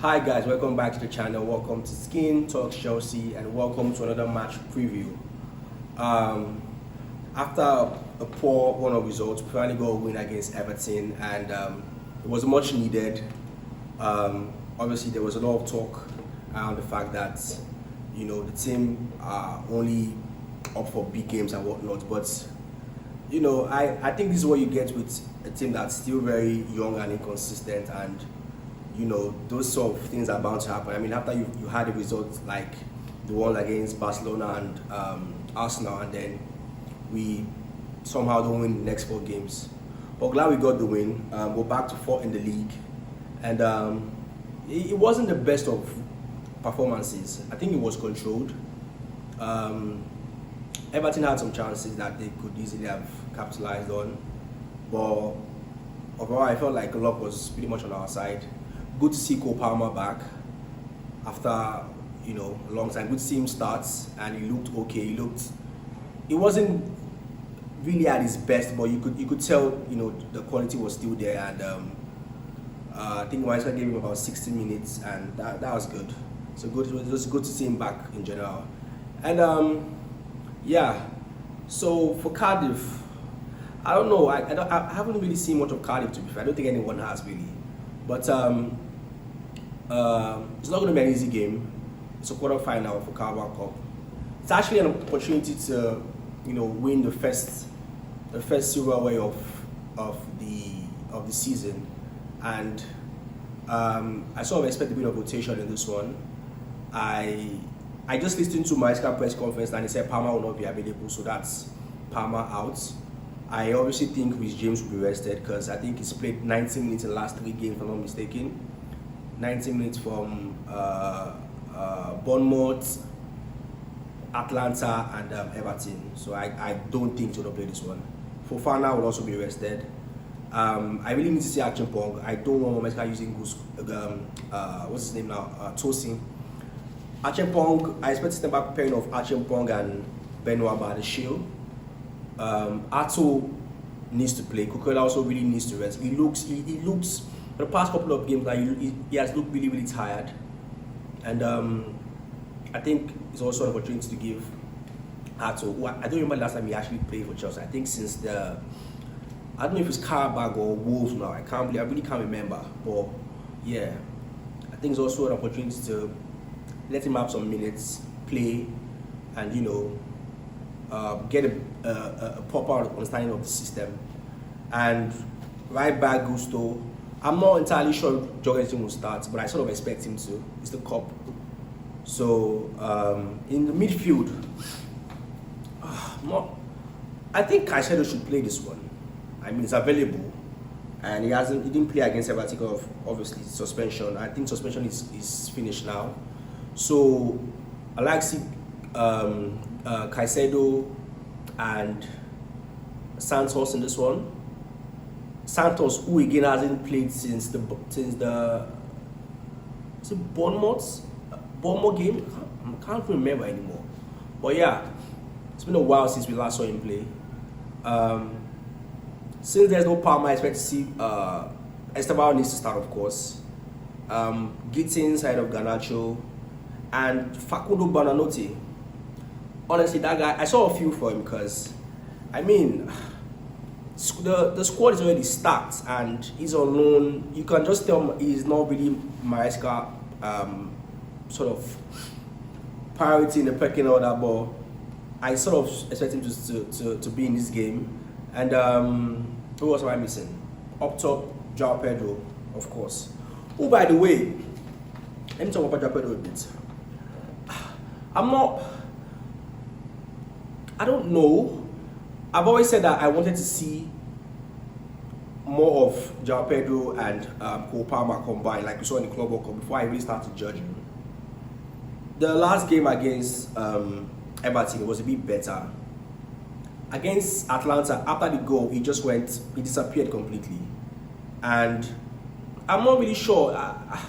Hi guys, welcome back to the channel. Welcome to Skin Talks Chelsea and welcome to another match preview. After a poor run of results, we finally got a win against Everton and it was much needed. Obviously there was a lot of talk around the fact that the team are only up for big games and whatnot, but I think this is what you get with a team that's still very young and inconsistent, and those sort of things are bound to happen. I mean, after you had a result like the one against Barcelona and Arsenal, and then we somehow don't win the next 4 games. But glad we got the win. We're back to 4th in the league, and it wasn't the best of performances. I think it was controlled. Everton had some chances that they could easily have capitalized on, but overall I felt like luck was pretty much on our side. Good to see Cole Palmer back after a long time. Good to see him start, and he looked okay. He wasn't really at his best, but you could tell the quality was still there, and I think Maresca gave him about 60 minutes, and that was good. So good. It was good to see him back in general, and yeah. So for Cardiff, I don't know. I haven't really seen much of Cardiff, to be fair. I don't think anyone has really. But it's not going to be an easy game. It's a quarter-final for Carabao Cup. It's actually an opportunity to, win the first silverware of the season, and I sort of expect a bit of rotation in this one. I just listened to Maresca's press conference and he said Palmer will not be available, so that's Palmer out. I obviously think Rhys James will be rested because I think he's played 90 minutes in the last 3 games, if I'm not mistaken. 90 minutes from Bournemouth, Atlanta, and Everton. So I don't think he'll play this one. Fofana will also be rested. I really need to see Achimpong. I don't want Maresca using what's his name now? Tosin. Achimpong, I expect to step back pairing of Achimpong and Benoit Badiashile. Ato needs to play. Kukuela also really needs to rest. He looks for the past couple of games he has looked really, really tired, and I think it's also an opportunity to give Ato, who I don't remember the last time he actually played for Chelsea. I think since I don't know if it's Carabao or Wolves now. I really can't remember, but yeah, I think it's also an opportunity to let him have some minutes, play, and get a proper understanding of the system. And right back Gusto, I'm not entirely sure Jorgensen will start, but I sort of expect him to. It's the cup. So in the midfield, I think Caicedo should play this one. I mean, it's available, and he didn't play against Everton because of obviously suspension. I think suspension is finished now. So I like to see Caicedo and Santos in this one. Santos, who again hasn't played since the Bournemouth game. I can't remember anymore. But yeah, it's been a while since we last saw him play. Since there's no Palmer, I expect to see Esteban needs to start, of course. Gittins side of Garnacho, and Facundo Buonanotte. Honestly, that guy, I saw a few for him because, I mean, the squad is already stacked and he's on loan. You can just tell he's not really Maresca sort of priority in the pecking order, but I sort of expect him to be in this game. And who else am I missing? Up top, João Pedro, of course. Oh, by the way, let me talk about João Pedro a bit. I don't know. I've always said that I wanted to see more of João Pedro and Cole Palmer combined, like we saw in the Club World Cup, before I really started judging. The last game against Everton was a bit better. Against Atlanta, after the goal, he disappeared completely. And I'm not really sure. I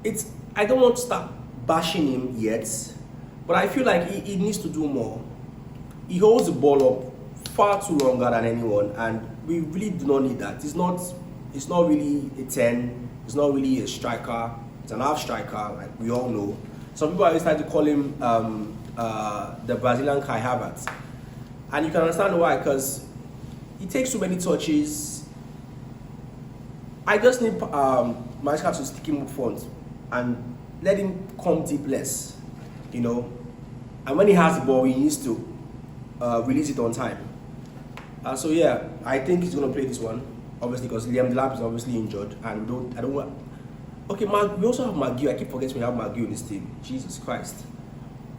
don't want to start bashing him yet, but I feel like he needs to do more. He holds the ball up far too longer than anyone, and we really do not need that. It's not really a 10, he's not really a striker. He's an half striker, like we all know. Some people always try to call him the Brazilian Kai Havertz. And you can understand why, because he takes too many touches. I just need Maresca to stick him up front and let him come deep less, you know. And when he has the ball, he needs to release it on time. So yeah, I think he's going to play this one, obviously, because Liam Delap is obviously injured, and I don't want. Okay, we also have McGill. I keep forgetting we have McGill in this team. Jesus Christ.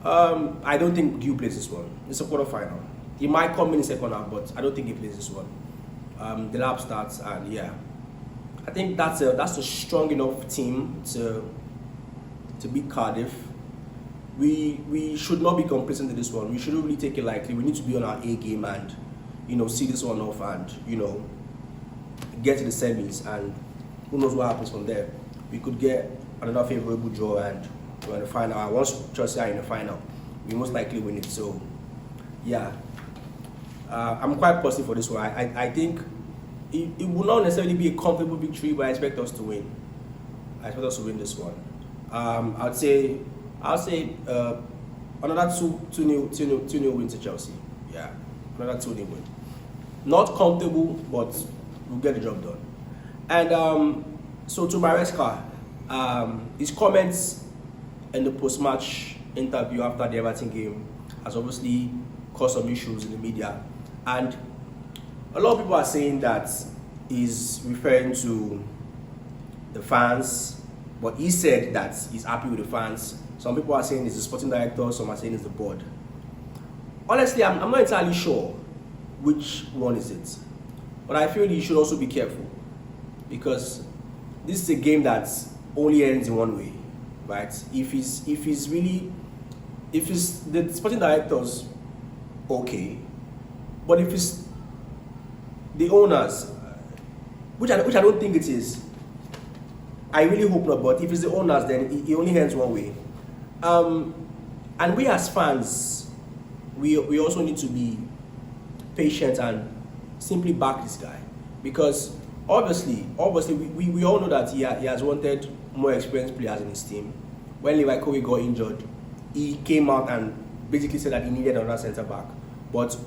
I don't think Gil plays this one. It's a quarterfinal. He might come in the second half, but I don't think he plays this one. Delap starts, and yeah, I think that's a strong enough team to beat Cardiff. We should not be complacent in this one. We shouldn't really take it lightly. We need to be on our A game and, you know, see this one off and, you know, get to the semis, and who knows what happens from there. We could get another favorable draw and we're in the final. And once Chelsea are in the final, we most likely win it. So yeah, I'm quite positive for this one. I think it will not necessarily be a comfortable victory, but I expect us to win. I expect us to win this one. I'll say another 2-0 win to Chelsea. Yeah, another 2-0 win. Not comfortable, but we'll get the job done. And so to Maresca, his comments in the post-match interview after the Everton game has obviously caused some issues in the media, and a lot of people are saying that he's referring to the fans, but he said that he's happy with the fans. Some people are saying it's the sporting director, some are saying it's the board. Honestly, I'm not entirely sure which one is it, but I feel he should also be careful, because this is a game that only ends in one way, right? If he's the sporting directors, okay, but if it's the owners, which I don't think it is, I really hope not. But if it's the owners, then it only ends one way. And we as fans, we also need to be patient and simply back this guy, because obviously we all know that he has wanted more experienced players in his team. When Levi Kowi got injured, he came out and basically said that he needed another centre back. But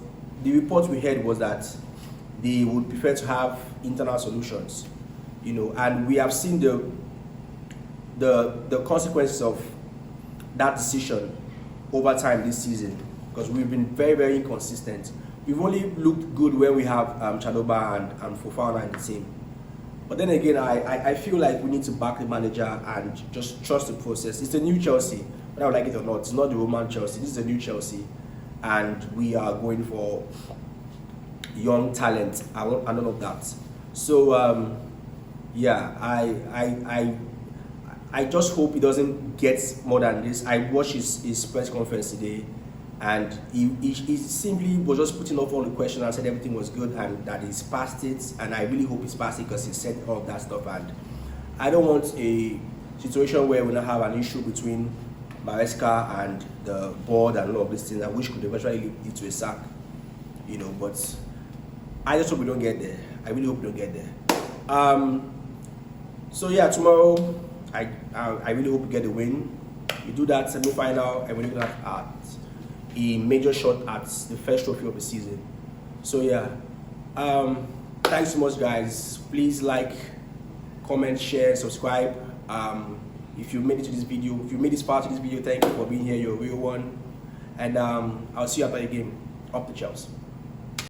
the report we heard was that they would prefer to have internal solutions, you know, and we have seen the consequences of that decision over time this season, because we've been very, very inconsistent. We've only looked good when we have Chaloba and Fofana in the team. But then again, I feel like we need to back the manager and just trust the process. It's a new Chelsea, whether I like it or not. It's not the Roman Chelsea. This is a new Chelsea, and we are going for young talent and all of that. So yeah, I just hope he doesn't get more than this. I watched his press conference today, and he simply was just putting off all the questions and said everything was good and that he's passed it. And I really hope he's passed it, because he said all of that stuff. And I don't want a situation where we're going to have an issue between Maresca and the board and all of these things, which could eventually lead to a sack, you know. But I just hope we don't get there. I really hope we don't get there. So yeah, tomorrow I really hope we get the win. We do that semi-final, and we're looking at a major shot at the first trophy of the season. So yeah, thanks so much, guys. Please like, comment, share, subscribe. If you made it to this video, if you made this part of this video, thank you for being here. You're a real one. And I'll see you after the game. Up the Chelsea.